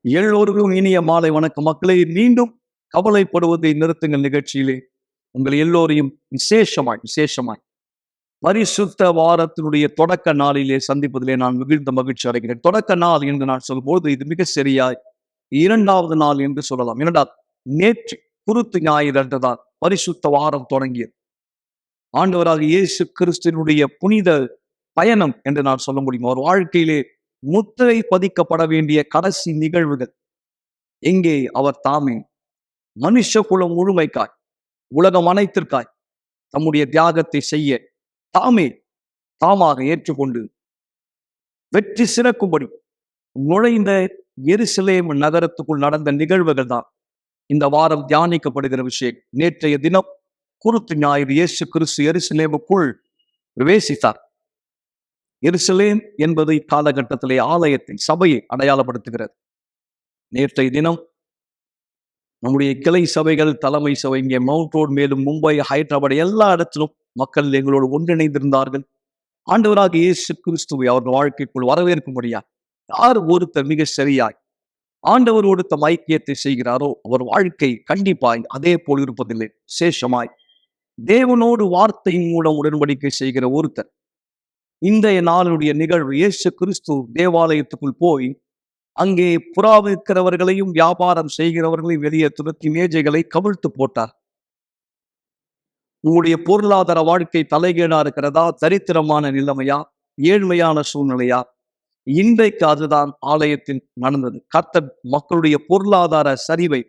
எல்லோருக்கும் இனிய மாலை வணக்கம் மக்களை. மீண்டும் கவலைப்படுவதை நிறுத்துங்கள் நிகழ்ச்சியிலே உங்கள் எல்லோரையும் விசேஷமாய் பரிசுத்த வாரத்தினுடைய தொடக்க நாளிலே சந்திப்பதிலே நான் மிகுந்த மகிழ்ச்சி அடைகிறேன். தொடக்க நாள் என்று நான் சொல்லும்போது இது மிக சரியாய் 2வது நாள் என்று சொல்லலாம். இரண்டாவது, நேற்று குருத்து ஞாயிறு அன்றுதான் பரிசுத்த வாரம் தொடங்கியது. ஆண்டவராக இயேசு கிறிஸ்துவினுடைய புனித பயணம் என்று நான் சொல்ல முடியும். அவர் வாழ்க்கையிலே முத்திரை பதிக்கப்பட வேண்டிய கடைசி நிகழ்வுகள். எங்கே அவர் தாமே மனுஷ குலம் முழுமைக்காய், உலகம் அனைத்திற்காய் தம்முடைய தியாகத்தை செய்ய தாமாக ஏற்றுக்கொண்டு வெற்றி சிறக்கும்படி நுழைந்த எருசலேம் நகரத்துக்குள் நடந்த நிகழ்வுகள் தான் இந்த வாரம் தியானிக்கப்படுகிற விஷயம். நேற்றைய தினம் குருத்து ஞாயிறு இயேசு கிறிஸ்து எருசலேமுக்குள் பிரவேசித்தார். எருசலேம் என்பது காலகட்டத்திலே ஆலயத்தை, சபையை அடையாளப்படுத்துகிறது. நேற்றைய தினம் நம்முடைய கிளை சபைகள், தலைமை சபை இங்கே மவுண்ட் ரோட், மேலும் மும்பை, ஹைதராபாத் எல்லா இடத்திலும் மக்கள் எங்களோடு ஒன்றிணைந்திருந்தார்கள். ஆண்டவராக இயேசு கிறிஸ்துவை அவர்கள் வாழ்க்கைக்குள் வரவேற்கும்படியா யார் ஒருத்தர் மிக சரியாய் ஆண்டவரோடு தம் ஐக்கியத்தை செய்கிறாரோ அவர் வாழ்க்கை கண்டிப்பாய் அதே போல் இருப்பதில்லை. விசேஷமாய் தேவனோடு வார்த்தையின் மூலம் உடன்படிக்கை செய்கிற ஒருத்தர். இன்றைய நாளுடைய நிகழ்வு, இயேசு கிறிஸ்து தேவாலயத்துக்குள் போய் அங்கே புறாவிக்கிறவர்களையும் வியாபாரம் செய்கிறவர்களையும் வெளியே துரத்தி மேஜைகளை கவிழ்த்து போட்டார். உங்களுடைய பொருளாதார வாழ்க்கை தலைகீழா இருக்கிறதா, தரித்திரமான நிலைமையா, ஏழ்மையான சூழ்நிலையா? இன்றைக்கு அதுதான் ஆலயத்தில் நடந்தது. கர்த்தர் மக்களுடைய பொருளாதார சரிவை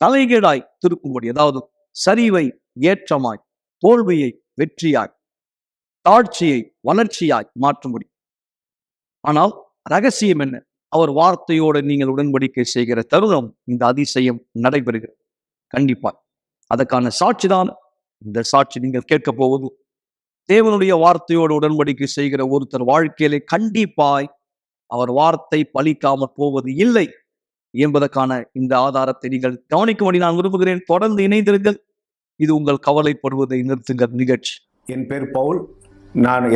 தலைகீழாய் திருக்கும்படி, அதாவது சரிவை ஏற்றமாய், தோல்வியை வெற்றியாய், தாழ்ச்சியை வளர்ச்சியாய் மாற்றும்படி. ஆனால் ரகசியம் என்ன? அவர் வார்த்தையோடு நீங்கள் உடன்படிக்கை செய்கிற தருணம் இந்த அதிசயம் நடைபெறுகிறது. கண்டிப்பாய் அதற்கான சாட்சிதான் இந்த சாட்சி நீங்கள் கேட்க போவது. தேவனுடைய வார்த்தையோடு உடன்படிக்கை செய்கிற ஒருத்தர் வாழ்க்கையிலே கண்டிப்பாய் அவர் வார்த்தை பலிக்காமல் போவது இல்லை என்பதற்கான இந்த ஆதாரத்தை நீங்கள் கவனிக்கும்படி நான் விரும்புகிறேன். தொடர்ந்து இணைந்திருங்கள். இது உங்கள் கவலைப்படுவதை நிறுத்துங்கள் நிகழ்ச்சி. என் பேர் பவுல்.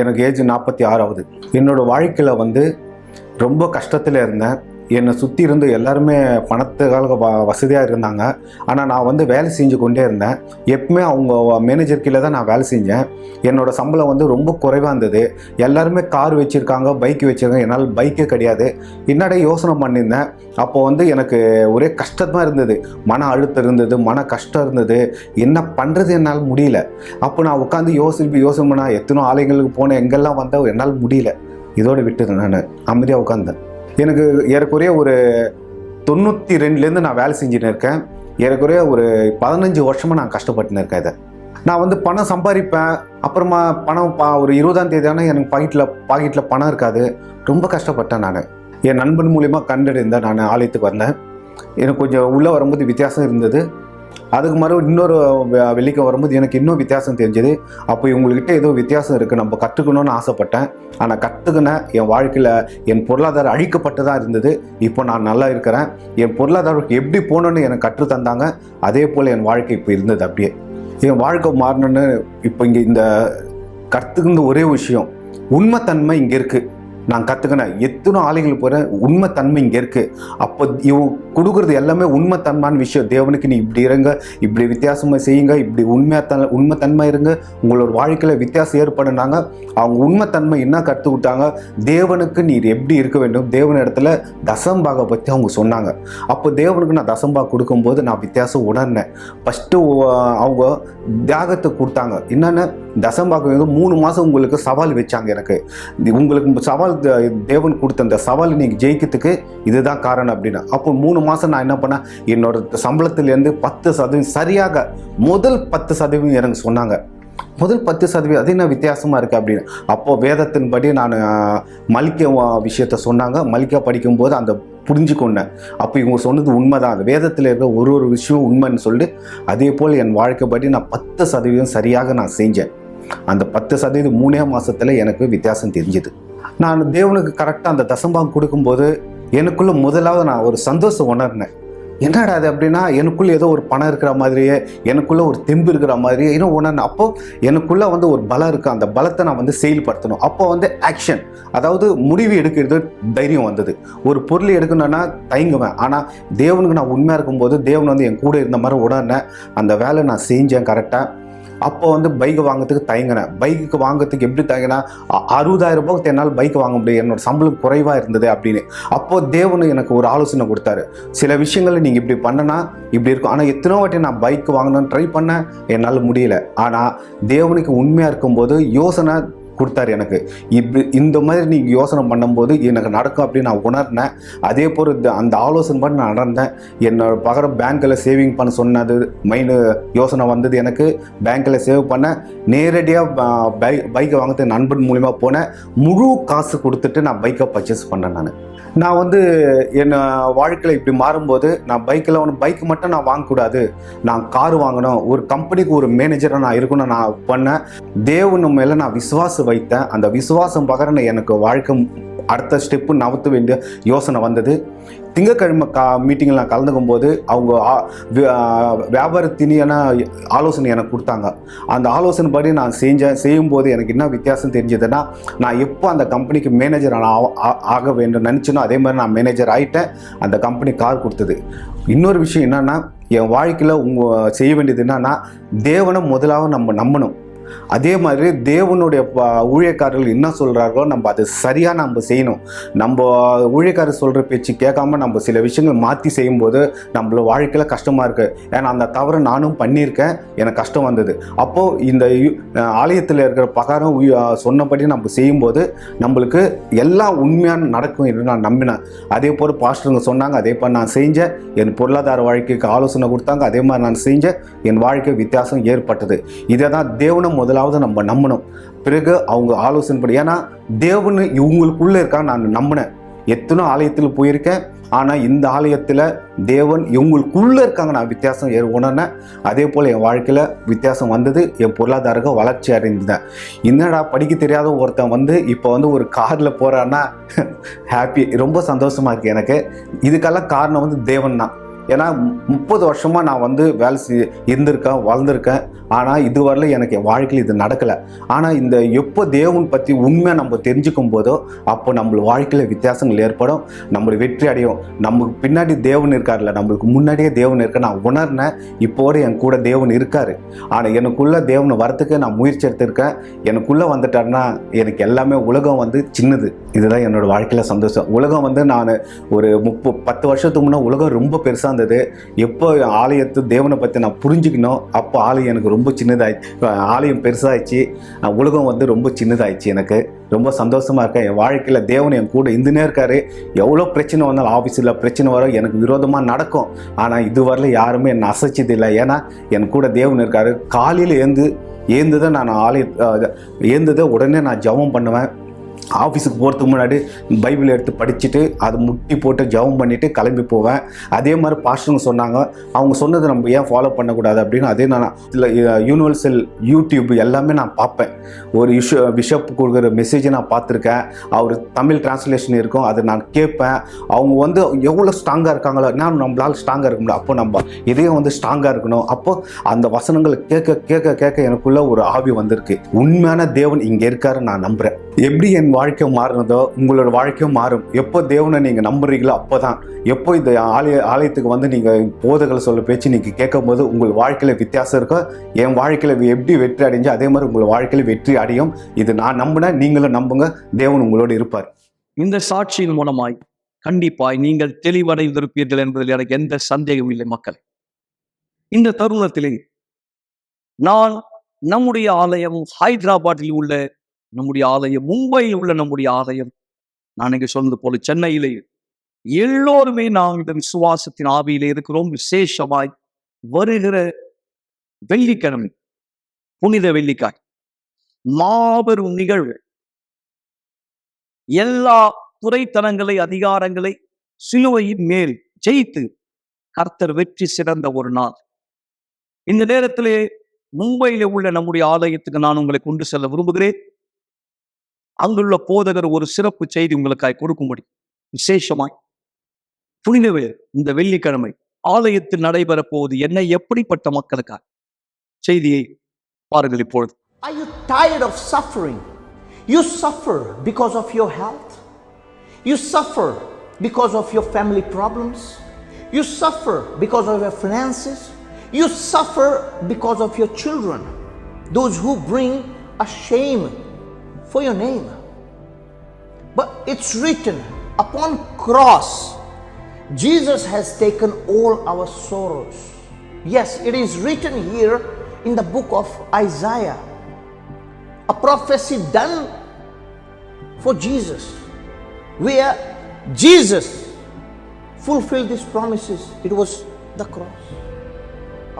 எனக்கு ஏஜ் 46. என்னோட வாழ்க்கையில் ரொம்ப கஷ்டத்தில் இருந்தேன். என்னை சுற்றி இருந்து எல்லாருமே பணத்துக்காக வசதியாக இருந்தாங்க. ஆனால் நான் வேலை செஞ்சு கொண்டே இருந்தேன். எப்பவுமே அவங்க மேனேஜர் கீழே தான் நான் வேலை செஞ்சேன். என்னோடய சம்பளம் ரொம்ப குறைவாக இருந்தது. எல்லாருமே கார் வச்சுருக்காங்க, பைக் வச்சுருக்காங்க. என்னால் பைக்கே கிடையாது. என்னடா யோசனை பண்ணியிருந்தேன். அப்போது எனக்கு ஒரே கஷ்டமாக இருந்தது. மன அழுத்தம் இருந்தது, மன கஷ்டம் இருந்தது. என்ன பண்ணுறது என்னால் முடியல. அப்போ நான் உட்காந்து யோசனை பண்ணால் எத்தனோ ஆலயங்களுக்கு போனேன், எங்கெல்லாம் வந்தால் என்னால் முடியல. இதோடு விட்டுது. நான் அமைதியாக உட்காந்தேன். எனக்கு ஏறக்குறைய ஒரு 92லேருந்து நான் வேலை செஞ்சுன்னு இருக்கேன். ஏறக்குறைய ஒரு 15 வருஷமாக நான் கஷ்டப்பட்டுன்னு இருக்கேன். இதை நான் பணம் சம்பாதிப்பேன். அப்புறமா பணம் ஒரு 20ஆம் தேதி ஆனால் எனக்கு பாக்கெட்டில் பணம் இருக்காது. ரொம்ப கஷ்டப்பட்டேன். நான் என் நண்பன் மூலிமா கண்டறிந்தேன். நான் ஆலயத்துக்கு வந்தேன். எனக்கு கொஞ்சம் உள்ளே வரும்போது வித்தியாசம் இருந்தது. அதுக்கு மறுபடியும் இன்னொரு வெள்ளிக்கு வரும்போது எனக்கு இன்னும் வித்தியாசம் தெரிஞ்சது. அப்போ இவங்ககிட்ட ஏதோ வித்தியாசம் இருக்குது, நம்ம கற்றுக்கணும்னு ஆசைப்பட்டேன். ஆனால் கற்றுக்கினேன். என் வாழ்க்கையில் என் பொருளாதாரம் அழிக்கப்பட்டு தான் இருந்தது. இப்போ நான் நல்லா இருக்கிறேன். என் பொருளாதாரம் எப்படி போகணுன்னு எனக்கு கற்றுத்தந்தாங்க. அதே போல் என் வாழ்க்கை இப்போ இருந்தது. அப்படியே என் வாழ்க்கை மாறணுன்னு இப்போ இங்கே இந்த கற்றுக்கிற ஒரே விஷயம், உண்மைத்தன்மை இங்கே இருக்குது. நான் கற்றுக்கினேன். எத்தனை ஆலைகள் போகிறேன், உண்மைத்தன்மை இங்கே இருக்குது. அப்போ இவங்க கொடுக்குறது எல்லாமே உண்மைத்தன்மையான விஷயம். தேவனுக்கு நீ இப்படி இருங்க, இப்படி வித்தியாசமாக செய்யுங்க, இப்படி உண்மைத்தன்மை இருங்க, உங்களோட வாழ்க்கையில் வித்தியாசம் ஏற்படுனாங்க. அவங்க உண்மைத்தன்மை என்ன கற்றுக்கிட்டாங்க, தேவனுக்கு நீர் எப்படி இருக்க வேண்டும், தேவன் இடத்துல தசம்பாகை பற்றி அவங்க சொன்னாங்க. அப்போ தேவனுக்கு நான் தசம்பாக கொடுக்கும்போது நான் வித்தியாசம் உணர்ந்தேன். ஃபஸ்ட்டு அவங்க தியாகத்தை கொடுத்தாங்க. என்னென்ன தசம்பாக 3 மாதம் உங்களுக்கு சவால் வச்சாங்க. எனக்கு உங்களுக்கு சவால் தேவன் கொடுத்த அந்த சவாலை நீங்கள் ஜெயிக்கிறதுக்கு இதுதான் காரணம் அப்படின்னா. அப்போ 3 மாதம் நான் என்ன பண்ணேன், என்னோட சம்பளத்திலேருந்து 10% சரியாக முதல் 10% எனக்கு சொன்னாங்க. முதல் 10% அது என்ன வித்தியாசமாக இருக்குது அப்படின்னு. அப்போது வேதத்தின்படி நான் மல்கியா விஷயத்த சொன்னாங்க. மல்கியா படிக்கும்போது அந்த புரிஞ்சுக்கொண்டேன். அப்போ இவங்க சொன்னது உண்மைதான், அந்த வேதத்தில் இருக்கிற ஒரு விஷயம் உண்மைன்னு சொல்லிட்டு அதே போல் என் வாழ்க்கைப்படி நான் 10% சரியாக நான் செஞ்சேன். அந்த 10% 3 மாதத்தில் எனக்கு வித்தியாசம் தெரிஞ்சுது. நான் தேவனுக்கு கரெக்டாக அந்த தசம்பாகம் கொடுக்கும்போது எனக்குள்ளே முதலாவது நான் ஒரு சந்தோஷம் உணர்னேன். என்னடா அது அப்படின்னா, எனக்குள்ள ஏதோ ஒரு பணம் இருக்கிற மாதிரியே, எனக்குள்ள ஒரு தெம்பு இருக்கிற மாதிரியே இன்னும் உணர்ந்தேன். அப்போ எனக்குள்ள வந்து ஒரு பலம் இருக்கு. அந்த பலத்தை நான் வந்து செயல்படுத்தணும். அப்போ வந்து ஆக்ஷன், அதாவது முடிவு எடுக்கிறது தைரியம் வந்தது. ஒரு பொருள் எடுக்கணும்னா தயங்குவேன். ஆனால் தேவனுக்கு நான் உண்மையாக இருக்கும்போது தேவன் வந்து என் கூட இருந்த மாதிரி உணர்ந்தேன். அந்த வேலை நான் செஞ்சேன் கரெக்டாக. அப்போ வந்து பைக் வாங்குறதுக்கு தயங்கினேன். பைக்கு வாங்குறதுக்கு எப்படி தயங்கினா, 60,000 ரூபாய்க்கு என்னால் பைக் வாங்க முடியும், என்னோட சம்பளம் குறைவாக இருந்தது அப்படின்னு. அப்போ தேவனு எனக்கு ஒரு ஆலோசனை கொடுத்தாரு. சில விஷயங்கள் நீங்கள் இப்படி பண்ணனா இப்படி இருக்கும். ஆனால் எத்தனை வாட்டி நான் பைக் வாங்கணும்னு ட்ரை பண்ணேன், என்னால் முடியல. ஆனால் தேவனுக்கு உண்மையாக இருக்கும்போது யோசனை கொடுத்தாரு எனக்கு. இப்படி இந்த மாதிரி நீ யோசனை பண்ணும்போது எனக்கு நடக்கும் அப்படின்னு நான் உணர்ந்தேன். அதே போல் அந்த ஆலோசனை பண்ணி நான் நடந்தேன். என்னோட பகரம் பேங்க்கில் சேவிங் பண்ண சொன்னது மைண்ட் யோசனை வந்தது எனக்கு. பேங்க்கில் சேவ் பண்ண நேரடியாக பைக்கை வாங்கிறது நண்பன் மூலிமா போனேன். முழு காசு கொடுத்துட்டு நான் பைக்கை பர்ச்சேஸ் பண்ணேன். நான் வந்து என் வாழ்க்கையில் இப்படி மாறும்போது நான் பைக் மட்டும் நான் வாங்கக்கூடாது, நான் கார் வாங்கணும், ஒரு கம்பெனிக்கு ஒரு மேனேஜராக நான் இருக்கணும் நான் பண்ணேன். தேவன் மேலே நான் விசுவாசம் வைத்தேன். அந்த விசுவாசம் பகரன்னு எனக்கு வாழ்க்கை அடுத்த ஸ்டெப்பு நகர்த்த வேண்டிய யோசனை வந்தது. திங்கக்கிழமை மீட்டிங்கில் நான் கலந்துக்கும் போது அவங்க வியாபார திணியான ஆலோசனை எனக்கு கொடுத்தாங்க. அந்த ஆலோசனை படி நான் செய்யும்போது எனக்கு என்ன வித்தியாசம் தெரிஞ்சதுன்னா, நான் எப்போ அந்த கம்பெனிக்கு மேனேஜர் ஆக வேண்டும் நினச்சினோ அதே மாதிரி நான் மேனேஜர் ஆகிட்டேன். அந்த கம்பெனி கார் கொடுத்தது. இன்னொரு விஷயம் என்னென்னா, என் வாழ்க்கையில் செய்ய வேண்டியது என்னென்னா, தேவனை முதலாவது நம்ம நம்பணும். அதே மாதிரி தேவனுடைய ஊழியக்காரர்கள் என்ன சொல்கிறார்களோ நம்ம அது சரியாக நம்ம செய்யணும். நம்ம ஊழியக்காரர் சொல்கிற பேச்சு கேட்காம நம்ம சில விஷயங்கள் மாற்றி செய்யும்போது நம்மளோட வாழ்க்கையில் கஷ்டமாக இருக்குது. ஏன்னா அந்த தவறை நானும் பண்ணியிருக்கேன், எனக்கு கஷ்டம் வந்தது. அப்போது இந்த ஆலயத்தில் இருக்கிற பகாரம் சொன்னபடி நம்ம செய்யும்போது நம்மளுக்கு எல்லாம் உண்மையான நடக்கும் என்று நான் நம்பினேன். அதே போல் பாஸ்டருங்க சொன்னாங்க, அதே போல் நான் செஞ்சேன். என் பொருளாதார வாழ்க்கைக்கு ஆலோசனை கொடுத்தாங்க, அதே மாதிரி நான் செஞ்சேன். என் வாழ்க்கை வித்தியாசம் ஏற்பட்டது. இதை தான் தேவனை முதலாவது நம்ம நம்பணும். பிறகு அவங்க ஆலோசனை படி, ஏன்னா தேவன் இவங்களுக்குள்ள இருக்கா நான் நம்பினேன். எத்தனோ ஆலயத்தில் போயிருக்கேன், ஆனால் இந்த ஆலயத்தில் தேவன் இவங்களுக்குள்ள இருக்காங்க நான் வித்தியாசம் உணர்னேன். அதே போல் என் வாழ்க்கையில் வித்தியாசம் வந்தது. என் பொருளாதார வளர்ச்சி அடைந்தேன். என்னடா படிக்க தெரியாத ஒருத்தன் வந்து இப்போ வந்து ஒரு காரில் போகிறான்னா ஹாப்பி, ரொம்ப சந்தோஷமாக இருக்குது எனக்கு. இதுக்கெல்லாம் காரணம் வந்து தேவன் தான். ஏன்னா 30 வருஷமாக நான் வந்து வேலை இருந்திருக்கேன், வளர்ந்துருக்கேன். ஆனால் இதுவரையில் எனக்கு என் வாழ்க்கையில் இது நடக்கலை. ஆனால் இந்த எப்போ தேவன் பற்றி உண்மையாக நம்ம தெரிஞ்சுக்கும் போதோ அப்போ நம்ம வாழ்க்கையில் வித்தியாசங்கள் ஏற்படும், நம்மளுக்கு வெற்றி அடையும். நமக்கு பின்னாடி தேவன் இருக்கார்ல, நம்மளுக்கு முன்னாடியே தேவன் இருக்க நான் உணர்னேன். இப்போது என் கூட தேவன் இருக்கார். ஆனால் எனக்குள்ளே தேவனை வரத்துக்கு நான் முயற்சி எடுத்திருக்கேன். எனக்குள்ளே வந்துட்டாருன்னா எனக்கு எல்லாமே உலகம் வந்து சின்னது. இதுதான் என்னோடய வாழ்க்கையில் சந்தோஷம். உலகம் வந்து நான் ஒரு 10 வருஷத்துக்கு முன்னே உலகம் ரொம்ப பெருசாக இருந்தது. எப்போ ஆலயத்து தேவனை பற்றி நான் புரிஞ்சுக்கணும், அப்போ ஆலயம் எனக்கு ரொம்ப சின்னதாயிடுச்சு. ஆலயம் பெருசாகிடுச்சு, உலகம் வந்து ரொம்ப சின்னதாயிடுச்சு. எனக்கு ரொம்ப சந்தோஷமாக இருக்கேன். என் வாழ்க்கையில் தேவன் என் கூட இருந்துனே இருக்காரு. எவ்வளோ பிரச்சனை வந்தாலும், ஆஃபீஸில் பிரச்சனை வரும், எனக்கு விரோதமாக நடக்கும். ஆனால் இதுவரையில் யாருமே என்னை அசைச்சது இல்லை. ஏன்னா என் கூட தேவன் இருக்காரு. காலையில் ஏந்துதான் நான் ஏந்துதான் உடனே நான் ஜெபம் பண்ணுவேன். ஆஃபீஸுக்கு போகிறதுக்கு முன்னாடி பைபிள் எடுத்து படிச்சுட்டு அதை முட்டி போட்டு ஜெபம் பண்ணிவிட்டு கிளம்பி போவேன். அதே மாதிரி பாஸ்டருங்க சொன்னாங்க, அவங்க சொன்னதை நம்ம ஏன் ஃபாலோ பண்ணக்கூடாது அப்படின்னு. அதே நான் இதில் யூனிவர்சல் யூடியூப் எல்லாமே நான் பார்ப்பேன். ஒரு பிஷப் கொடுக்குற மெசேஜை நான் பார்த்துருக்கேன். அவர் தமிழ் டிரான்ஸ்லேஷன் இருக்கும், அதை நான் கேட்பேன். அவங்க வந்து எவ்வளோ ஸ்ட்ராங்காக இருக்காங்களோ, நான் நம்மளால் ஸ்ட்ராங்காக இருக்க முடியும். அப்போ நம்ம இதையும் வந்து ஸ்ட்ராங்காக இருக்கணும். அப்போ அந்த வசனங்களை கேட்க கேட்க கேட்க எனக்குள்ள ஒரு ஆவி வந்திருக்கு. உண்மையான தேவன் இங்கே இருக்காரு நான் நம்புகிறேன். எப்படி என் வாழ்க்கை மாறினதோ உங்களோட வாழ்க்கையும் மாறும். எப்போ தேவனை நீங்கள் நம்புறீங்களோ அப்போ தான். எப்போ இந்த ஆலயத்துக்கு வந்து நீங்கள் போதகளை சொல்ல பேச்சு நீங்கள் கேட்கும் போது உங்கள் வாழ்க்கையில் வித்தியாசம் இருக்கும். என் வாழ்க்கையில் எப்படி வெற்றி அடைஞ்சோ அதே மாதிரி உங்கள் வாழ்க்கையில் வெற்றி அடையும். இது நான் நம்பினேன், நீங்களும் நம்புங்க. தேவன் உங்களோடு இருப்பார். இந்த சாட்சியின் மூலமாய் கண்டிப்பாய் நீங்கள் தெளிவடைந்திருப்பீர்கள் என்பதில் எனக்கு எந்த சந்தேகம் இல்லை. மக்கள், இந்த தருணத்திலே நான் நம்முடைய ஆலயம் ஹைதராபாத்தில் உள்ள நம்முடைய ஆலயம், மும்பையில் உள்ள நம்முடைய ஆலயம், நான் இங்கே சொன்னது போல சென்னையிலே எல்லோருமே நாங்கள் விசுவாசத்தின் ஆவியிலே இருக்கிறோம். விசேஷமாய் வருகிற வெள்ளிக்கிழமை, புனித வெள்ளிக்காய் மாபெரும் நிகழ்வு. எல்லா துறைத்தனங்களை, அதிகாரங்களை சிலுவையின் மேல் ஜெயித்து கர்த்தர் வெற்றி சிறந்த ஒரு நாள். இந்த நேரத்திலே மும்பையிலே உள்ள நம்முடைய ஆலயத்துக்கு நான் உங்களை கொண்டு செல்ல விரும்புகிறேன். அங்குள்ள போதகர் ஒரு சிறப்பு செய்தி உங்களுக்காய் கொடுக்கும்படி விசேஷமாய் புனித இந்த வெள்ளிக்கிழமை ஆலயத்தில் நடைபெற போவது என்ன, எப்படிப்பட்ட மக்களுக்காக? செய்தியை பாருங்கள் இப்பொழுது. Are you tired of suffering? You suffer because of your health. You suffer because of your family problems. You suffer because of your finances. You suffer because of your children, those who bring a shame for your name. But it's written upon cross, Jesus has taken all our sorrows. Yes, it is written here in the book of Isaiah, a prophecy done for Jesus, where Jesus fulfilled these promises. It was the cross.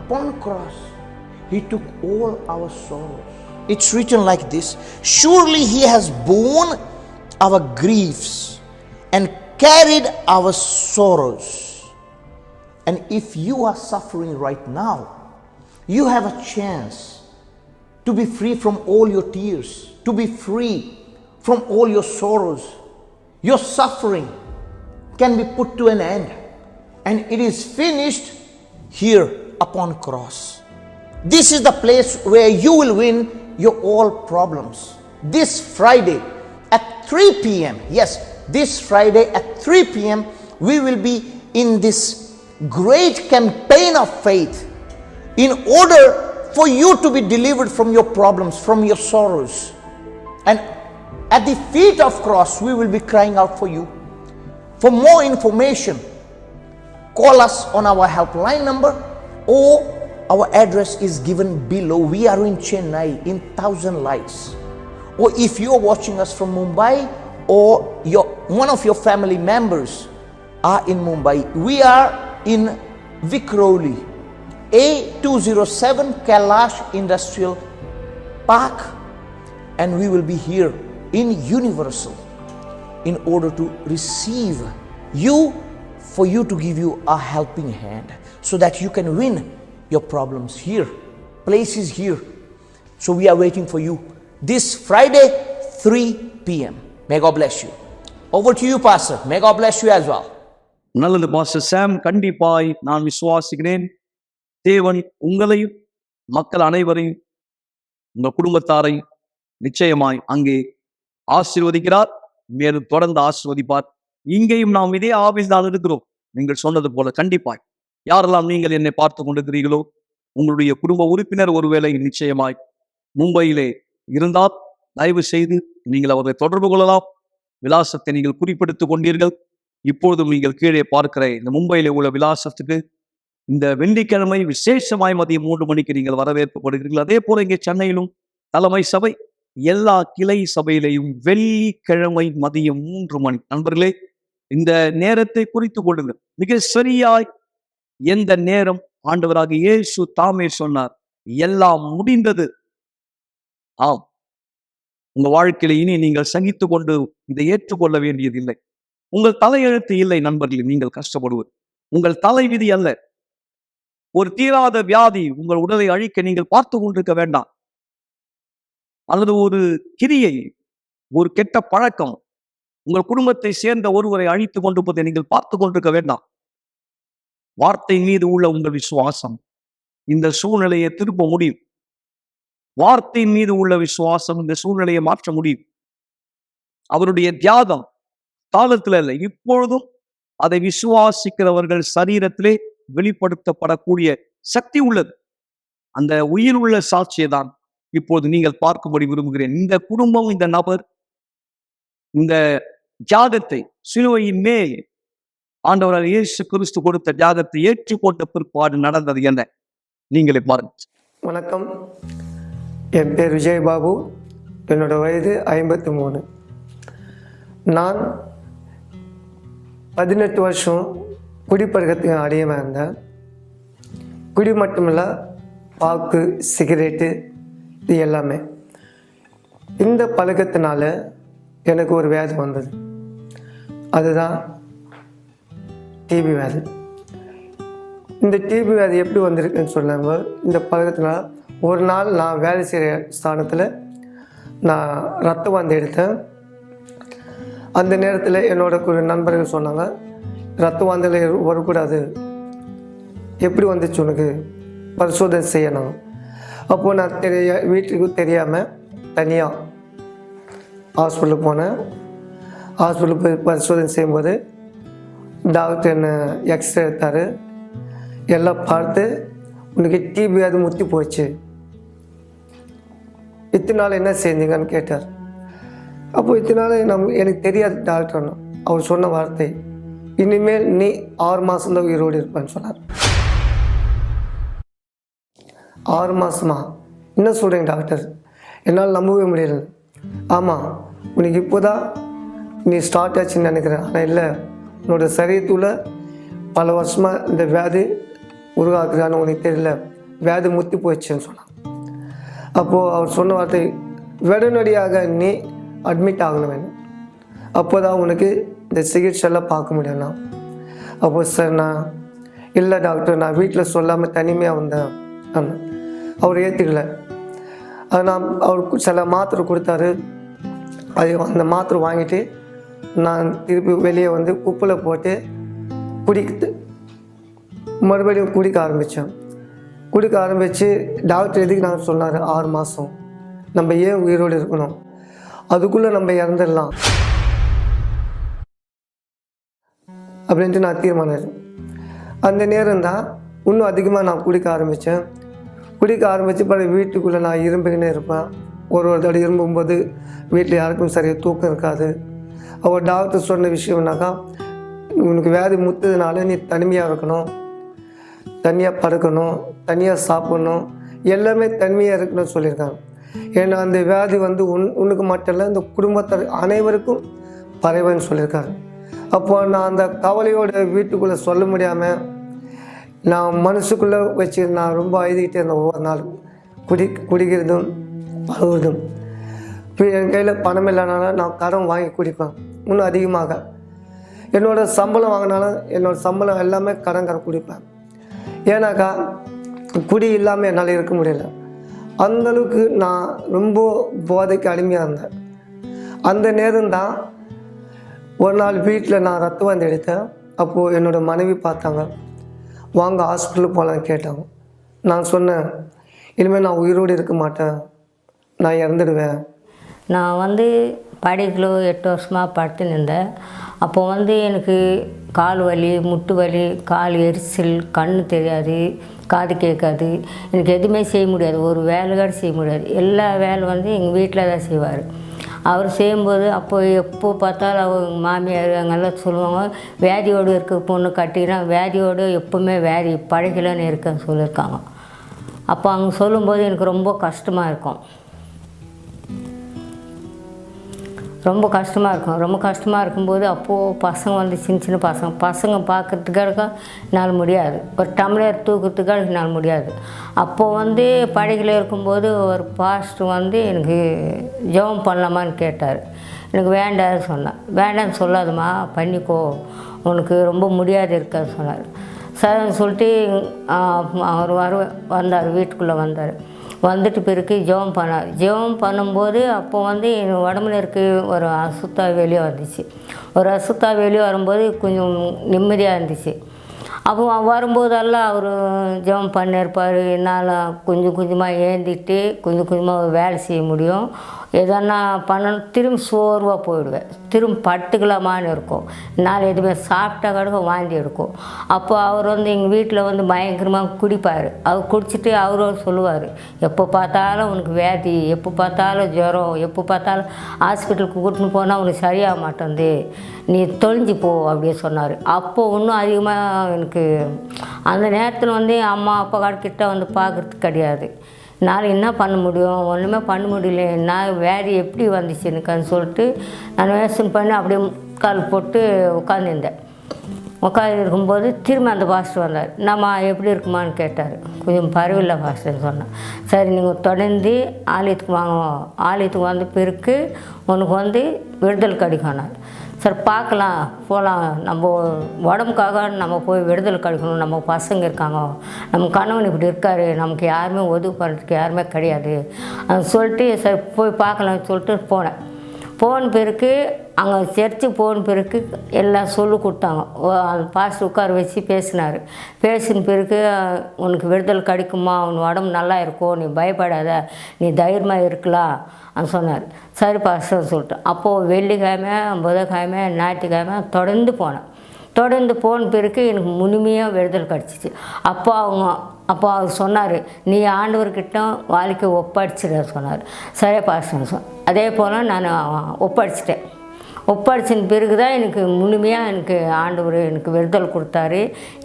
Upon the cross, he took all our sorrows. It's written like this: surely he has borne our griefs and carried our sorrows. And if you are suffering right now, you have a chance to be free from all your tears, to be free from all your sorrows. Your suffering can be put to an end, and it is finished here upon cross. This is the place where you will win your all problems. This Friday at 3 p.m. Yes, this Friday at 3 p.m. we will be in this great campaign of faith in order for you to be delivered from your problems, from your sorrows. And at the feet of cross we will be crying out for you. For more information, call us on our helpline number, or our address is given below. We are in Chennai in Thousand Lights. Or if you are watching us from Mumbai, or one of your family members are in Mumbai, we are in Vikhroli, A207 Kailash Industrial Park, and we will be here in Universal in order to receive you, for you to give you a helping hand, so that you can win your problems here. Place is here. So we are waiting for you this Friday 3 p.m. May God bless you. Over to you, Pastor. May God bless you as well. நல்லது pastor சாம். கண்டிப்பாய் நான் விசுவாசிக்கிறேன், தேவன் உங்களையும் மக்கள் அனைவரையும் உங்கள் குடும்பத்தாரையும் நிச்சயமாய் அங்கே ஆசீர்வதிக்கிறார், மேலும் தொடர்ந்து ஆசீர்வதிப்பார். இங்கேயும் நாம் இதே ஆபீஸ் தான் இருக்கிறோம். நீங்கள் சொன்னது போல கண்டிப்பாய் யாரெல்லாம் நீங்கள் என்னை பார்த்து கொண்டிருக்கிறீர்களோ, உங்களுடைய குடும்ப உறுப்பினர் ஒருவேளை நிச்சயமாய் மும்பையிலே இருந்தால் தயவு செய்து நீங்கள் அவரை தொடர்பு கொள்ளலாம். விலாசத்தை நீங்கள் குறிப்பிடுத்திக் கொண்டீர்கள். இப்பொழுதும் நீங்கள் கீழே பார்க்கிற இந்த மும்பையிலே உள்ள விலாசத்துக்கு இந்த வெள்ளிக்கிழமை விசேஷமாய் மதியம் 3 மணிக்கு நீங்கள் வரவேற்கப்படுகிறீர்கள். அதே போல இங்கே சென்னையிலும் தலைமை சபை எல்லா கிளை சபையிலையும் வெள்ளிக்கிழமை மதியம் 3 மணி. நண்பர்களே, இந்த நேரத்தை குறித்துக் கொள்ளுங்கள். மிக சரியாய் எந்த நேரம் ஆண்டவராக இயேசு தாமே சொன்னார், எல்லாம் முடிந்தது. ஆம், உங்க வாழ்க்கையில இனி நீங்கள் சகித்து கொண்டு இதை ஏற்றுக்கொள்ள வேண்டியதில்லை. உங்கள் தலையெழுத்து இல்லை நண்பர்களே, நீங்கள் கஷ்டப்படுவது உங்கள் தலைவிதி அல்ல. ஒரு தீராத வியாதி உங்கள் உடலை அழிக்க நீங்கள் பார்த்து கொண்டிருக்க வேண்டாம். அல்லது ஒரு கிரியை, ஒரு கெட்ட பழக்கம் உங்கள் குடும்பத்தை சேர்ந்த ஒருவரை அழித்து கொண்டிருப்பதை நீங்கள் பார்த்து கொண்டிருக்க வேண்டாம். வார்த்தை மீது உள்ள உங்கள் விசுவாசம் இந்த சூழ்நிலையை திருப்ப முடியும். வார்த்தை மீது உள்ள விசுவாசம் இந்த சூழ்நிலையை மாற்ற முடியும். அவருடைய தியாகம் காலத்துல இல்லை, இப்பொழுதும் அதை விசுவாசிக்கிறவர்கள் சரீரத்திலே வெளிப்படுத்தப்படக்கூடிய சக்தி உள்ளது. அந்த உயிர் உள்ள சாட்சியை தான் இப்போது நீங்கள் பார்க்கும்படி விரும்புகிறேன். இந்த குடும்பம், இந்த நபர் இந்த தியாகத்தை, சிலுவையின் மேல் ஆண்டவரால் இயேசு கிறிஸ்து கொடுத்த தியாகத்தை ஏற்றுக்கொண்ட பிற்பாடு நடந்தது என்ன, நீங்களே பாருங்க. வணக்கம், என் பேர் விஜயபாபு. என்னோட வயது 53. நான் 18 வருஷம் குடிப்பழக்கத்துக்கு அடியமாக இருந்தேன். குடி மட்டுமில்ல, பாக்கு, சிகரெட்டு, இது எல்லாமே. இந்த பழக்கத்தினால எனக்கு ஒரு வியாதி வந்தது. அதுதான் டிபி வியாதி. இந்த டிபி வியாதி எப்படி வந்திருக்குன்னு சொன்னாங்க. இந்த பழக்கத்தினால ஒரு நாள் நான் வேலை செய்கிற ஸ்தானத்தில் நான் ரத்த வாந்தி எடுத்தேன். அந்த நேரத்தில் என்னோட ஒரு நண்பர்கள் சொன்னாங்க, ரத்த வாந்தியில் வரக்கூடாது, எப்படி வந்துச்சு உனக்கு, பரிசோதனை செய்யணும். அப்போது நான் வீட்டுக்கு தெரியாமல் தனியாக ஹாஸ்பிட்டலுக்கு போனேன். ஹாஸ்பிட்டலுக்கு போய் பரிசோதனை செய்யும்போது டாக்டர் என்னை எக்ஸ்ரே எடுத்தார். எல்லாம் பார்த்து உனக்கு டிபி அது முத்தி போச்சு, இத்தனை நாள் என்ன செஞ்சீங்கன்னு கேட்டார். அப்போது இத்தனை நாள் எனக்கு தெரியாது டாக்டர்னு. அவர் சொன்ன வார்த்தை, இனிமேல் நீ 6 மாதம்தான் உயிரோடு இருப்பேன்னு சொன்னார். 6 மாதமா? என்ன சொல்கிறீங்க டாக்டர், என்னால் நம்பவே முடியல. ஆமாம், உனக்கு இப்போ தான் நீ ஸ்டார்ட் ஆச்சுன்னு நினைக்கிறேன். ஆனால் இல்லை, உன்னோட சரீரத்தில் பல வருஷமாக இந்த வியாதி உருவாக்குறான்னு உனக்கு தெரியல, வியாதி முத்தி போயிடுச்சுன்னு சொன்னான். அப்போது அவர் சொன்ன வார்த்தை, உடனடியாக நீ அட்மிட் ஆகணும் வேணும், அப்போ தான் உனக்கு இந்த சிகிச்சையெல்லாம் பார்க்க முடியும்னா. அப்போது சார் நான் இல்லை டாக்டர், நான் வீட்டில் சொல்லாமல் தனிமையாக வந்தேன் அண்ணன். அவர் ஏற்றுக்கல. அது நான் அவருக்கு சில மாத்திரை கொடுத்தாரு. அது அந்த மாத்திரை வாங்கிட்டு நான் திருப்பி வெளியே வந்து குப்பில் போட்டு மறுபடியும் குடிக்க ஆரம்பித்தேன். குடிக்க ஆரம்பித்து டாக்டர் எதுக்கு நான் சொன்னார், 6 மாதம் நம்ம ஏன் உயிரோடு இருக்கணும், அதுக்குள்ளே நம்ம இறந்துடலாம் அப்படின்ட்டு நான் தீர்மானம். அந்த நேரம் தான் இன்னும் அதிகமாக நான் குடிக்க ஆரம்பித்தேன். குடிக்க ஆரம்பித்து பிறகு வீட்டுக்குள்ளே நான் இரும்பிக்கினே இருப்பேன். ஒரு தடவை இரும்பும்போது வீட்டில் யாருக்கும் சரியாக தூக்கம் இருக்காது. அவர் டாக்டர் சொன்ன விஷயம்னாக்கா, உனக்கு வியாதி முத்ததுனால நீ தனிமையாக இருக்கணும், தனியாக படுக்கணும், தனியாக சாப்பிட்ணும், எல்லாமே தனிமையாக இருக்கணும்னு சொல்லியிருக்காங்க. ஏன்னா அந்த வியாதி வந்து உனக்கு மட்டும் இல்லை, இந்த குடும்பத்தார் அனைவருக்கும் பரவுன்னு சொல்லியிருக்காரு. அப்போ நான் அந்த கவலையோட வீட்டுக்குள்ளே சொல்ல முடியாமல் நான் மனசுக்குள்ளே வச்சு நான் ரொம்ப அழுதுகிட்டே இருந்தேன். ஒவ்வொரு நாள் குடிக்கிறதும் அழுவதும். இப்போ என் கையில் பணம் இல்லைனாலும் நான் கடன் வாங்கி குடிப்பேன். இன்னும் அதிகமாக என்னோடய சம்பளம் வாங்கினாலும் என்னோடய சம்பளம் எல்லாமே கடன் குடிப்பேன். ஏன்னாக்கா குடி இல்லாமல் என்னால் இருக்க முடியல. அந்தளவுக்கு நான் ரொம்ப போதைக்கு அடிமையாக இருந்தேன். அந்த நேரம்தான் ஒரு நாள் வீட்டில் நான் ரத்த வாந்தி எடுத்தேன். அப்போது என்னோடய மனைவி பார்த்தாங்க, வாங்க ஹாஸ்பிட்டலுக்கு போகலான்னு கேட்டாங்க. நான் சொன்னேன், இனிமேல் நான் உயிரோடு இருக்க மாட்டேன், நான் இறந்துடுவேன். நான் வந்து படைக்கிலோ 8 வருஷமாக படுத்துன்னு இருந்தேன். அப்போது வந்து எனக்கு கால் வலி, முட்டு வலி, கால் எரிச்சல், கண் தெரியாது, காது கேட்காது, எனக்கு எதுவுமே செய்ய முடியாது, ஒரு வேலை கூட செய்ய முடியாது. எல்லா வேலை வந்து எங்கள் வீட்டில் தான் செய்வார். அவர் செய்யும்போது அப்போ எப்போ பார்த்தாலும் அவங்க மாமியார் அங்கெல்லாம் சொல்லுவாங்க, வியாதியோடு இருக்க பொண்ணு கட்டினா வியாதியோடு எப்போவுமே வியாதி பழகிலன்னு இருக்கன்னு சொல்லியிருக்காங்க. அப்போ அவங்க சொல்லும்போது எனக்கு ரொம்ப கஷ்டமாக இருக்கும், ரொம்ப கஷ்டமாக இருக்கும். ரொம்ப கஷ்டமாக இருக்கும்போது அப்போது பசங்க வந்து சின்ன சின்ன பசங்க பார்க்குறதுக்காக என்னால் முடியாது, ஒரு டம்ளர் தூக்கிறதுக்காக என்னால் முடியாது. அப்போது வந்து படையில் இருக்கும்போது ஒரு பாஸ்டர் வந்து எனக்கு ஜெபம் பண்ணலாமான்னு கேட்டார். எனக்கு வேண்டான்னு சொன்னேன். வேண்டான்னு சொல்லாதம்மா, பண்ணிக்கோ, உனக்கு ரொம்ப முடியாது இருக்கான்னு சொன்னார். சரின்னு சொல்லிட்டு அவர் வந்தார், வீட்டுக்குள்ளே வந்தார். வந்துட்டு பிறகு ஜெபம் பண்ணார். ஜெபம் பண்ணும்போது அப்போ வந்து என் உடம்புல இருக்க ஒரு அசுத்தா வெளியே வந்துச்சு. ஒரு அசுத்தா வெளியே வரும்போது கொஞ்சம் நிம்மதியாக இருந்துச்சு. அப்போ வரும்போதெல்லாம் அவர் ஜெபம் பண்ணியிருப்பார். என்னால் கொஞ்சம் கொஞ்சமாக ஏந்திட்டு கொஞ்சம் கொஞ்சமாக வேலை செய்ய முடியும். எதனா பண்ணணும், திரும்ப சோர்வாக போயிடுவேன், திரும்ப படுத்துக்கலாமான்னு இருக்கும். என்னால் எதுவுமே சாப்பிட்டா கூட வாந்தி எடுக்கும். அப்போ அவர் வந்து எங்கள் வீட்டில் வந்து பயங்கரமாக குடிப்பார். அவர் குடிச்சிட்டு அவரும் சொல்லுவார், எப்போ பார்த்தாலும் உனக்கு வியாதி, எப்போ பார்த்தாலும் ஜுரம், எப்போ பார்த்தாலும் ஹாஸ்பிட்டலுக்கு கூட்டின்னு போனால் உனக்கு சரியாக மாட்டேங்குது, நீ தொலைஞ்சு போ அப்படியே சொன்னார். அப்போது இன்னும் அதிகமாக எனக்கு அந்த நேரத்தில் வந்து அம்மா அப்பா கிட்ட வந்து பார்க்குறதுக்கு கிடையாது. என்னால் என்ன பண்ண முடியும், ஒன்றுமே பண்ண முடியல, நான் வியாதி எப்படி வந்துச்சு எனக்குன்னு சொல்லிட்டு நான் யோசனை பண்ணி அப்படியே கால் போட்டு உட்காந்துருந்தேன். உட்காந்து இருக்கும்போது திரும்ப அந்த பாஸ்டர் வந்தார். நம்ம எப்படி இருக்குமான்னு கேட்டார். கொஞ்சம் பரவாயில்ல பாஸ்டர்னு சொன்னேன். சரி, நீங்கள் தொடர்ந்து ஆலயத்துக்கு வாங்க, ஆலயத்துக்கு வந்த பிறகு உனக்கு வந்து விடுதலை கிடைக்கணும். சரி பார்க்கலாம், போகலாம், நம்ம உடம்புக்காக நம்ம போய் விடுதலை கிடைக்கணும், நம்ம பசங்க இருக்காங்க, நம்ம கணவன் இப்படி இருக்கார், நமக்கு யாருமே உதவி பண்ணுறதுக்கு யாருமே கிடையாது சொல்லிட்டு சரி போய் பார்க்கலாம்னு சொல்லிட்டு போனேன். போன பிறகு அங்கே சர்ச்சு போன பிறகு எல்லாம் சொல்லி கொடுத்தாங்க. அந்த பாஸ்டர் உட்கார வச்சு பேசினார். பேசின பிறகு உனக்கு விடுதலை கிடைக்குமா, உன் உடம்பு நல்லா இருக்கும், நீ பயப்படாத, நீ தைரியமாக இருக்கலாம் சொன்னார். சரி பாஸ்டர் சொல்லிட்டேன். அப்போது வெள்ளிக்கிழமை, புதன்கிழமை, ஞாயிற்றுக்கிழமை தொடர்ந்து போனேன். தொடர்ந்து போன பிறகு எனக்கு முழுமையாக விடுதலை கிடச்சிச்சு. அப்போ அவர் சொன்னார், நீ ஆண்டவர்கிட்ட வாழ்க்கை ஒப்படைச்சிட சொன்னார். சரி பாஸ்டர் அதே போல் நான் ஒப்படைச்சிட்டேன். ஒப்படைச்சின பிறகு தான் எனக்கு முழுமையாக எனக்கு ஆண்டவர் எனக்கு விடுதலை கொடுத்தாரு.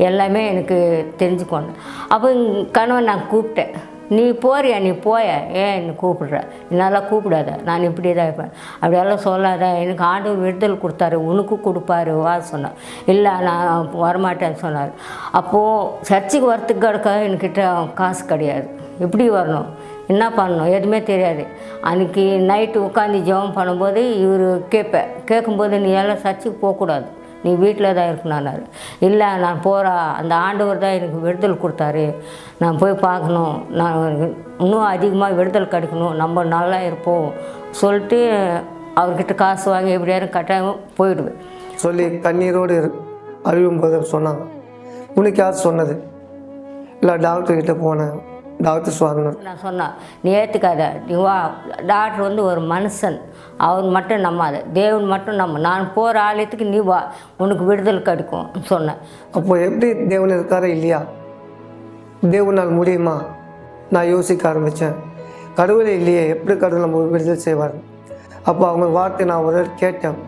எல்லாமே எனக்கு தெரிஞ்சுக்கொண்டேன். அப்போ கணவன் நான் கூப்பிட்டேன், நீ போறியா, நீ போய, ஏன் என்னை கூப்பிடுற, என்னால் கூப்பிடாத, நான் இப்படி தான் இருப்பேன், அப்படியெல்லாம் சொல்லாத, எனக்கு ஆண்டவர் விடுதலை கொடுத்தாரு, உனக்கு கொடுப்பாரு வா சொன்னார். இல்லை நான் வரமாட்டேன்னு சொன்னார். அப்போது சர்ச்சுக்கு வரத்துக்கு கிடக்க என்கிட்ட காசு கிடையாது, எப்படி வரணும், என்ன பண்ணணும் எதுவுமே தெரியாது. அன்றைக்கி நைட்டு உட்காந்து ஜெபம் பண்ணும்போது இவர் கேட்கும்போது நீ எல்லாம் சர்ச்சுக்கு போகக்கூடாது, நீ வீட்டில் தான் இருக்கணும்னாரு. இல்லை நான் போகிறா, அந்த ஆண்டவர் தான் எனக்கு விடுதலை கொடுத்தாரு, நான் போய் பார்க்கணும், நான் இன்னும் அதிகமாக விடுதலை கிடைக்கணும், நம்ம நல்லா இருப்போம் சொல்லிட்டு அவர்கிட்ட காசு வாங்கி எப்படியாரும் கட்டாயம் போயிடுவேன் சொல்லி கண்ணீரோடு அழுவும் போது சொன்னாங்க. உனக்கு யார் சொன்னது? இல்லை டாக்டர்கிட்ட போனேன், டாக்டர் சொன்னார். நான் சொன்னேன், நீ ஏற்றுக்காத, நீ வா, டாக்டர் வந்து ஒரு மனுஷன், அவர் மட்டும் நம்பாத, தேவன் மட்டும் நம்ம, நான் போகிற ஆலயத்துக்கு நீ வா, உனக்கு விடுதலை கிடைக்கும் சொன்னேன். அப்போது எப்படி தேவன் இருக்காரா இல்லையா, தேவனால் முடியுமா நான் யோசிக்க ஆரம்பித்தேன். கடவுளே இல்லையே, எப்படி கடவுள் நம்ம விடுதலை செய்வார்? அப்போ அவங்க வார்த்தை நான் ஒரு கேட்டேன்.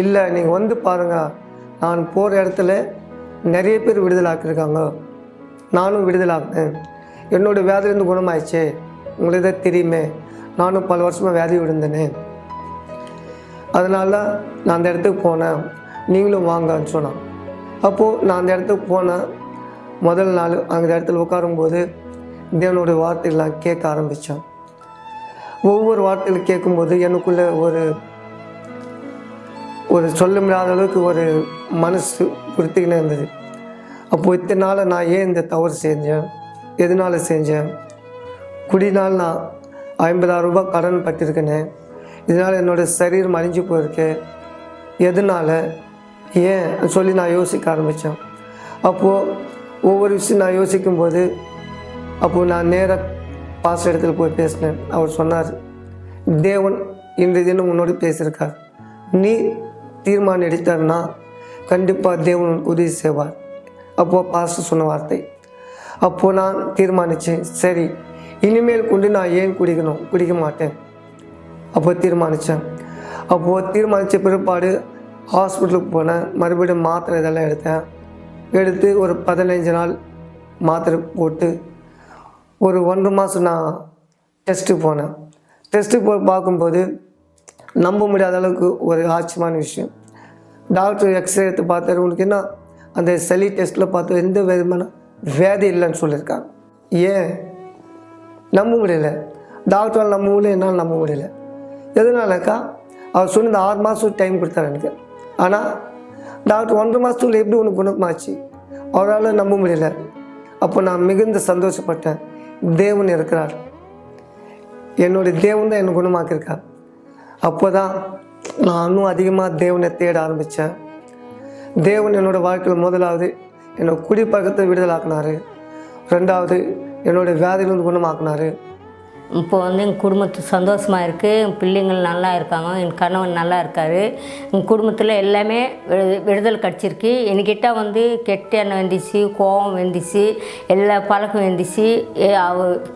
இல்லை நீங்கள் வந்து பாருங்கள், நான் போகிற இடத்துல நிறைய பேர் விடுதலை ஆக்கியிருக்காங்க, நானும் விடுதலை ஆக்கினேன், என்னோடய வியாதிலேருந்து குணமாயிடுச்சு, உங்களுக்கு தான் தெரியுமே, நானும் பல வருஷமாக வியாதி விழுந்தேனே, அதனால நான் அந்த இடத்துக்கு போனேன், நீங்களும் வாங்கன்னு சொன்னான். அப்போது நான் அந்த இடத்துக்கு போனேன். முதல் நாள் அந்த இடத்துல உட்காரும்போது தேவனுடைய வார்த்தைகள்லாம் கேட்க ஆரம்பித்தேன். ஒவ்வொரு வார்த்தைகள் கேட்கும்போது எனக்குள்ளே ஒரு சொல்ல முடியாத அளவுக்கு ஒரு மனசு உறுத்திக்கினே இருந்தது. அப்போது இத்தனை நாள் நான் ஏன் இந்த தவறு செஞ்சேன், எதனால் செஞ்சேன், குடினால் நான் 50,000 ரூபாய் கடன் பட்டிருக்கேனே, இதனால் என்னோடய சரீரம் அழிஞ்சு போயிருக்கேன், எதனால் ஏன் சொல்லி நான் யோசிக்க ஆரம்பித்தேன். அப்போது ஒவ்வொரு விஷயம் நான் யோசிக்கும்போது அப்போது நான் நேராக பாஸ்டர் இடத்துல போய் பேசினேன். அவர் சொன்னார், தேவன் இன்றைய தினம் உன்னோடு பேசியிருக்கார், நீ தீர்மானம் எடுத்தார்னா கண்டிப்பாக தேவன் உதவி செய்வார். அப்போது பாஸ்டர் சொன்ன வார்த்தை. அப்போது நான் தீர்மானித்தேன், சரி இனிமேல் கொண்டு நான் ஏன் குடிக்க மாட்டேன். அப்போ தீர்மானித்தேன். அப்போது தீர்மானித்த பிற்பாடு ஹாஸ்பிட்டலுக்கு போனேன். மறுபடியும் மாத்திரை இதெல்லாம் எடுத்து ஒரு 15 நாள் மாத்திரை போட்டு ஒரு 1.5 மாதம் நான் டெஸ்ட்டுக்கு போனேன். டெஸ்ட்டுக்கு போய் பார்க்கும்போது நம்ப முடியாத அளவுக்கு ஒரு ஆச்சரியமான விஷயம். டாக்டர் எக்ஸ்ரே எடுத்து பார்த்தாரு, உனக்கு என்ன அந்த சளி டெஸ்ட்டில் பார்த்து எந்த விதமான வியாதி இல்லைன்னு சொல்லியிருக்காங்க. ஏன் நம்ப முடியல, டாக்டரால் நம்ப முடியல, என்னால் நம்ப முடியல. எதனாலக்கா அவர் சொன்ன 6 மாதம் டைம் கொடுத்தாரு எனக்கு. ஆனால் டாக்டர் 1.5 மாதத்துக்குள்ள எப்படி உனக்கு குணமாச்சு, அவரால் நம்ப முடியல. அப்போ நான் மிகுந்த சந்தோஷப்பட்டேன். தேவன் இருக்கிறார், என்னுடைய தேவன் தான் என்னை குணமாக்கியிருக்கார். அப்போ தான் நான் இன்னும் அதிகமாக தேவனை தேட ஆரம்பித்தேன். தேவன் என்னோடய வாழ்க்கையில் முதலாவது என்னோடய குடிப்பழக்கத்தை விடுதலாக்குனார், 2வது என்னோடய வியாதியிலிருந்து குணமாக்குனார். இப்போ வந்து எங்கள் குடும்பத்து சந்தோஷமாக இருக்குது, என் பிள்ளைங்கள் நல்லா இருக்காங்க, என் கணவன் நல்லா இருக்கார், எங்கள் குடும்பத்தில் எல்லாமே விடுதலை கிடச்சிருக்கு. என்கிட்ட வந்து கெட்ட எண்ணம் வந்துச்சு, கோபம் வந்துச்சு, எல்லா பழக்கம் வந்துச்சு,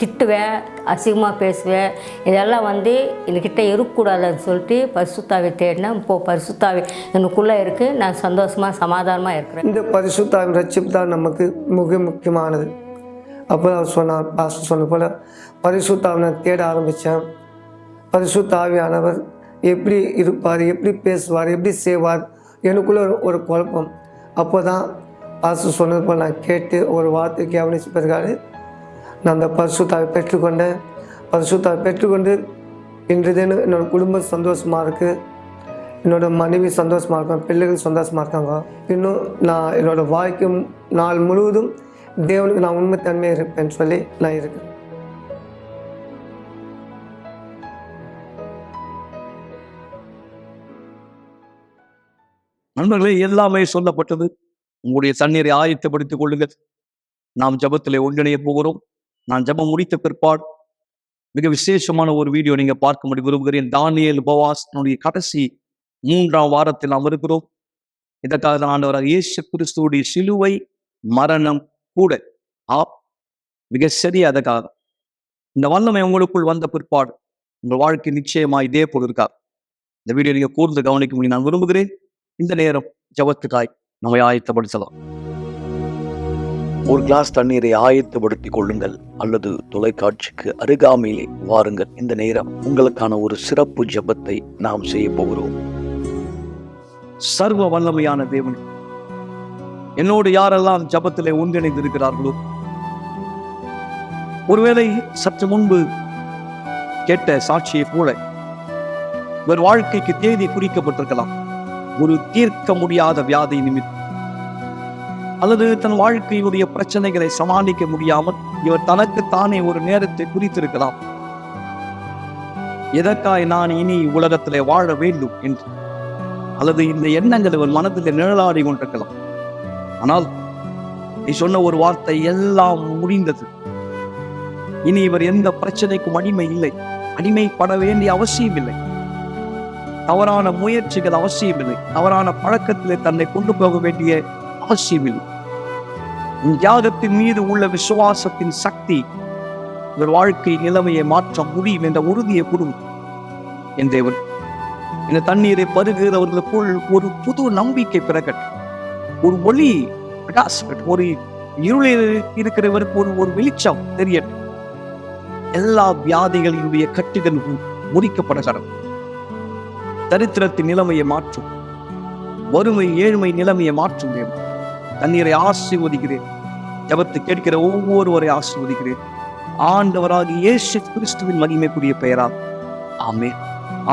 திட்டுவேன், அசிங்கமாக பேசுவேன், இதெல்லாம் வந்து என்கிட்ட இருக்கக்கூடாதுன்னு சொல்லிட்டு பரிசுத்தாவை தேடினேன். இப்போது பரிசுத்தாவை எனக்குள்ளே இருக்குது, நான் சந்தோஷமாக சமாதானமாக இருக்கிறேன். இந்த பரிசுத்தாவின் ரட்சிப்பு தான் நமக்கு மிக முக்கியமானது. அப்போ அவர் சொன்னார், பாஸ்டர் சொன்ன போல் பரிசுத்தாவினை தேட ஆரம்பித்தேன். பரிசுத்த ஆவியானவர் எப்படி இருப்பார், எப்படி பேசுவார், எப்படி செய்வார், எனக்குள்ளே ஒரு குழப்பம். அப்போ தான் பாஸ்டர் சொன்னது போல் நான் கேட்டு ஒரு வார்த்தை கவனித்து பிறகாடு நான் அந்த பரிசுத்தாவை பெற்றுக்கொண்டேன். பரிசுத்தாவை பெற்றுக்கொண்டு இன்று தினம் என்னோடய குடும்பம் சந்தோஷமாக இருக்குது, என்னோடய மனைவி சந்தோஷமாக இருக்காங்க, பிள்ளைகள் சந்தோஷமாக இருக்காங்க. இன்னும் நான் என்னோடய வாழ்க்கை நாள் முழுவதும் தேவனுக்கு நான் உண்மைத்தன்மையாக இருப்பேன்னு சொல்லி நான் இருக்கேன். நண்பர்களே, எல்லாமே சொல்லப்பட்டது. உங்களுடைய தண்ணீரை ஆயத்தப்படுத்திக் கொள்ளுங்கள். நாம் ஜெபத்திலே ஒன்றிணைய போகிறோம். நான் ஜெபம் முடித்த பிற்பாடு மிக விசேஷமான ஒரு வீடியோ நீங்க பார்க்கும்படி விரும்புகிறேன். தானியேல் உபவாசத்தினுடைய கடைசி 3ஆம் வாரத்தில் நாம் இருக்கிறோம். இதற்காக தான் ஆண்டவராக இயேசு கிறிஸ்துவுடைய சிலுவை மரணம் கூட மிக சரியா அதற்காக இந்த வல்லமை உங்களுக்குள் வந்த பிற்பாடு உங்கள் வாழ்க்கை நிச்சயமா இதே போல் இருக்காது. இந்த வீடியோ நீங்க கூர்ந்து கவனிக்கும்படி நான் விரும்புகிறேன். இந்த நேரம் ஜெபத்துக்காய் நம்மை ஆயத்தப்படுத்தலாம். ஒரு கிளாஸ் தண்ணீரை ஆயத்தப்படுத்திக் கொள்ளுங்கள் அல்லது தொலைக்காட்சிக்கு அருகாமையிலே வாருங்கள். இந்த நேரம் உங்களுக்கான ஒரு சிறப்பு ஜெபத்தை நாம் செய்ய போகிறோம். சர்வ வல்லமையான தேவன், என்னோடு யாரெல்லாம் ஜெபத்திலே ஒன்றிணைந்து இருக்கிறார்களோ, ஒருவேளை சற்று முன்பு கேட்ட சாட்சியை போல இவர் வாழ்க்கைக்கு தேதி குறிக்கப்பட்டிருக்கலாம். ஒரு தீர்க்க முடியாத வியாதி நிமித்தம் அல்லது தன் வாழ்க்கையுடைய பிரச்சனைகளை சமாளிக்க முடியாமல் இவர் தனக்குத்தானே ஒரு நேரத்தை குறித்திருக்கலாம். எதற்காய் நான் இனி உலகத்திலே வாழ வேண்டும் என்று அல்லது இந்த எண்ணங்கள் இவர் மனதில் நிழலாடி கொண்டிருக்கலாம். ஆனால் நீ சொன்ன ஒரு வார்த்தை, எல்லாம் முடிந்தது. இனி இவர் எந்த பிரச்சனைக்கும் அடிமை இல்லை, அடிமைப்பட வேண்டிய அவசியம் இல்லை, தவறான முயற்சிகள் அவசியம் இல்லை, தவறான பழக்கத்திலே தன்னை கொண்டு போக வேண்டிய அவசியம் இல்லை. தியாகத்தின் மீது உள்ள விசுவாசத்தின் சக்தி இவர் வாழ்க்கை நிலைமையை மாற்ற முடியும் என்ற உறுதியை கொடுக்கும். என் தேவன், இந்த தண்ணீரை பருகிறவர்களுக்குள் ஒரு புது நம்பிக்கை பிறக்கட்டும், ஒரு ஒளி பிரகாசம், ஒரு இருளில் இருக்கிறவருக்கு ஒரு வெளிச்சம் தெரியட்டும். எல்லா வியாதிகளினுடைய கட்டுகள் முடிக்கப்படணும். தரித்திரத்தின் நிலைமையை மாற்றும், வறுமை ஏழ்மை நிலைமையை மாற்றும் தேவன். தண்ணீரை ஆசீர்வதிக்கிறேன். ஜெபத்தை கேட்கிற ஒவ்வொருவரை ஆசீர்வதிக்கிறேன். ஆண்டவராகிய இயேசு கிறிஸ்துவின் மகிமைக்குரிய பெயரால் ஆமென்.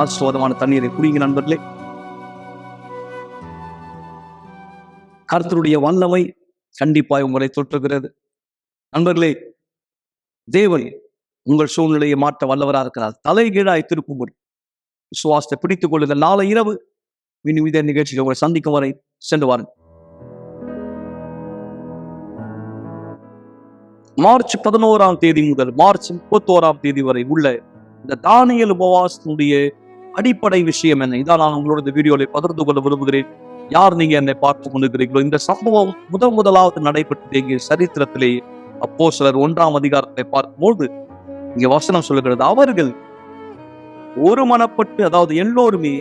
ஆசீர்வாதமான தண்ணீரை குடிங்க நண்பர்களே. கர்த்தருடைய வல்லமை கண்டிப்பாய் உங்களை தொற்றுகிறது. நண்பர்களே, தேவன் உங்கள் சூழ்நிலையை மாற்ற வல்லவராக இருக்கிறார். தலைகீழாய் திருப்பும்படி விசுவாசத்தை பிடித்துக் கொள்ளுங்கள். நாளை இரவு மீண்டும் இதே நிகழ்ச்சியில் உங்களை சந்திக்கும் வரை சென்று வாருங்கள். மார்ச் 11ஆம் தேதி முதல் மார்ச் 31ஆம் தேதி வரை உள்ள இந்த தானியேல் உபவாசத்தினுடைய அடிப்படை விஷயம் என்ன? இதான் நான் உங்களோட இந்த வீடியோவை பகிர்ந்து கொள்ள விரும்புகிறேன். யார் நீங்க என்னை பார்த்து கொண்டிருக்கிறீர்களோ, இந்த சம்பவம் முதலாவது நடைபெற்றது எங்கே? சரித்திரத்திலே அப்போஸ்தலர் 1ஆம் அதிகாரத்தை பார்க்கும்போது இங்க வசனம் சொல்லுகிறது, அவர்கள் ஒருமனப்பட்டு, அதாவது எல்லோருமே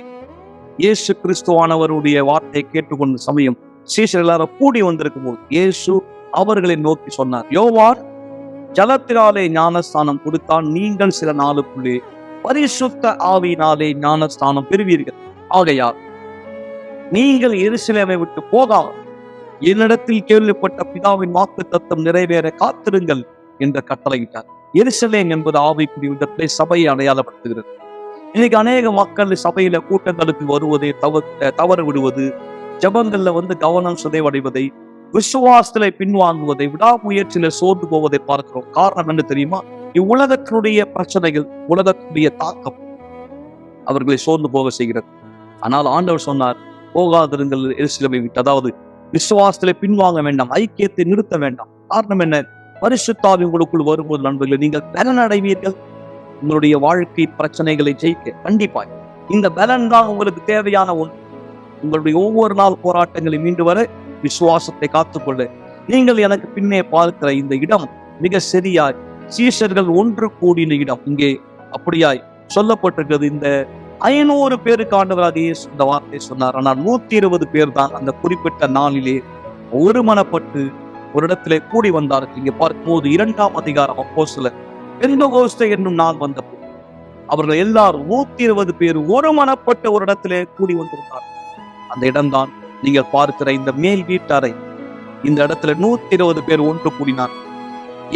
இயேசு கிறிஸ்துவானவருடைய வார்த்தையை கேட்டுக்கொண்ட சமயம் சீஷர் எல்லாரும் கூடி வந்திருக்கும் போது இயேசு அவர்களை நோக்கி சொன்னார், யோவான் ஜலத்தினாலே ஞானஸ்தானம் கொடுத்தான், நீங்கள் சில நாளுக்குள்ளே பரிசுத்த ஆவியினாலே ஞானஸ்தானம் பெறுவீர்கள். ஆகையால் நீங்கள் எருசலேமை விட்டு போகாமல் என்னிடத்தில் கேள்விப்பட்ட பிதாவின் வாக்குத்தத்தம் நிறைவேற காத்திருங்கள் என்று கட்டளையிட்டார். எருசலேம் என்பது ஆவிக்குரிய விதத்திலே சபையை அடையாளப்படுத்துகிறது. இன்னைக்கு அநேக மக்கள் சபையில கூட்டங்களுக்கு வருவதை தவறு விடுவது, ஜபங்கள்ல கவனம் சிதைவடைவதை, விசுவாசத்திலே பின்வாங்குவதை, விடாமுயற்சியில சோர்ந்து போவதை பார்க்கிறோம். காரணம் என்ன தெரியுமா? இவ்வுலகத்தினுடைய பிரச்சனைகள், உலகத்தினுடைய தாக்கம் அவர்களை சோர்ந்து போக செய்கிறது. ஆனால் ஆண்டவர் சொன்னார், போகாதிருங்கள் எருசலேமை விட்டு. அதாவது விசுவாசத்திலே பின்வாங்க வேண்டாம், ஐக்கியத்தை நிறுத்த வேண்டாம். காரணம் என்ன? பரிசுத்த ஆவி உங்களுக்குள் வரும்போது நண்பர்களே, நீங்கள் பலன் அடைவீர்கள். உங்களுடைய வாழ்க்கை பிரச்சனைகளை ஜெயிக்க கண்டிப்பாய் இந்த பலன் தான் உங்களுக்கு தேவையான ஒன்று. உங்களுடைய ஒவ்வொரு நாள் போராட்டங்களை மீண்டு வர விசுவாசத்தை காத்துக்கொள்ள நீங்கள் எனக்கு பின்னே பார்க்கிற இந்த இடம் மிக சரியாய் சீஷர்கள் ஒன்று கூடின இடம். இங்கே அப்படியாய் சொல்லப்பட்டிருக்கிறது. இந்த 500 பேருக்கு ஆண்டவராக இயேசு இந்த வார்த்தை சொன்னார். ஆனால் 120 பேர் தான் அந்த குறிப்பிட்ட நாளிலே ஒருமனப்பட்டு ஒரு இடத்திலே கூடி வந்தார்கள். இங்கே பார்க்கும்போது 2ஆம் அதிகாரம் அப்போஸ்தலர் பெந்தெகோஸ்தே என்னும் நாள் வந்தபோது அவர்கள் எல்லாரும் 120 பேர் ஒருமனப்பட்ட ஒரு இடத்திலே கூடி வந்திருந்தார். அந்த இடம்தான் நீங்கள் பார்க்கிற இந்த மேல் வீட்டறை. இந்த இடத்துல 120 பேர் ஒன்று கூடினார்.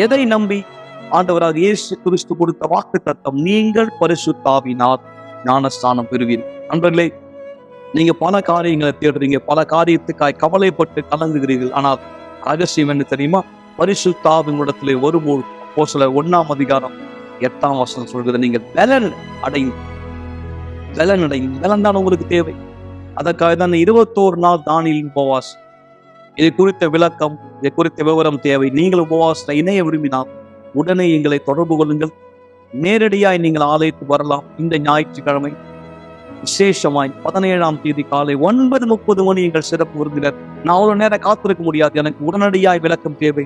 எதை நம்பி? ஆண்டவராக இயேசு கிறிஸ்து கொடுத்த வாக்குத்தத்தம், நீங்கள் பரிசுத்த ஆவியினால் ஞானஸ்தானம் பெறுவீர்கள். நண்பர்களே, நீங்க பல காரியங்களை தேடுறீங்க, பல காரியத்துக்காய் கவலைப்பட்டு கலங்குகிறீர்கள். ஆனால் ரகசியம் என்ன தெரியுமா? பரிசுத்த ஆவியினிடத்திலே வரும்போது அப்போஸ்தலர் 1ஆம் அதிகாரம் 8ஆம் வசனம் சொல்கிறது, நீங்கள் பலன் அடையும். பலன் தான் உங்களுக்கு தேவை. அதற்காக தான் 21 நாள் தானியலின் உபவாசம். இது குறித்த விளக்கம், இது குறித்த விவரம் தேவை. நீங்கள் உபவாசத்தை இணைய விரும்பினால் உடனே எங்களை தொடர்பு கொள்ளுங்கள். நேரடியாய் நீங்கள் ஆலயத்துக்கு வரலாம். இந்த ஞாயிற்றுக்கிழமை விசேஷமாய் 17ஆம் தேதி காலை 9:30 மணி எங்கள் சிறப்பு விருந்தினர். நான் அவ்வளவு நேரம் காத்திருக்க முடியாது, எனக்கு உடனடியாய் விளக்கம் தேவை.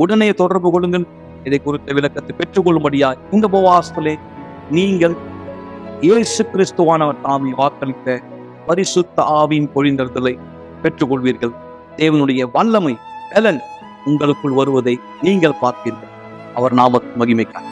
உடனே தொடர்பு கொள்ளுங்கள். இதை குறித்த விளக்கத்தை பெற்றுக்கொள்ளும்படியாய் இந்த உபவாசத்திலே நீங்கள் இயேசு கிறிஸ்துவானவர் தாமே வாக்களித்த பரிசுத்த ஆவியின் பொழிந்தர்களை பெற்றுக்கொள்வீர்கள். தேவனுடைய வல்லமை பலன் உங்களுக்குள் வருவதை நீங்கள் பார்ப்பீர்கள். அவர் நாம மகிமைக்காக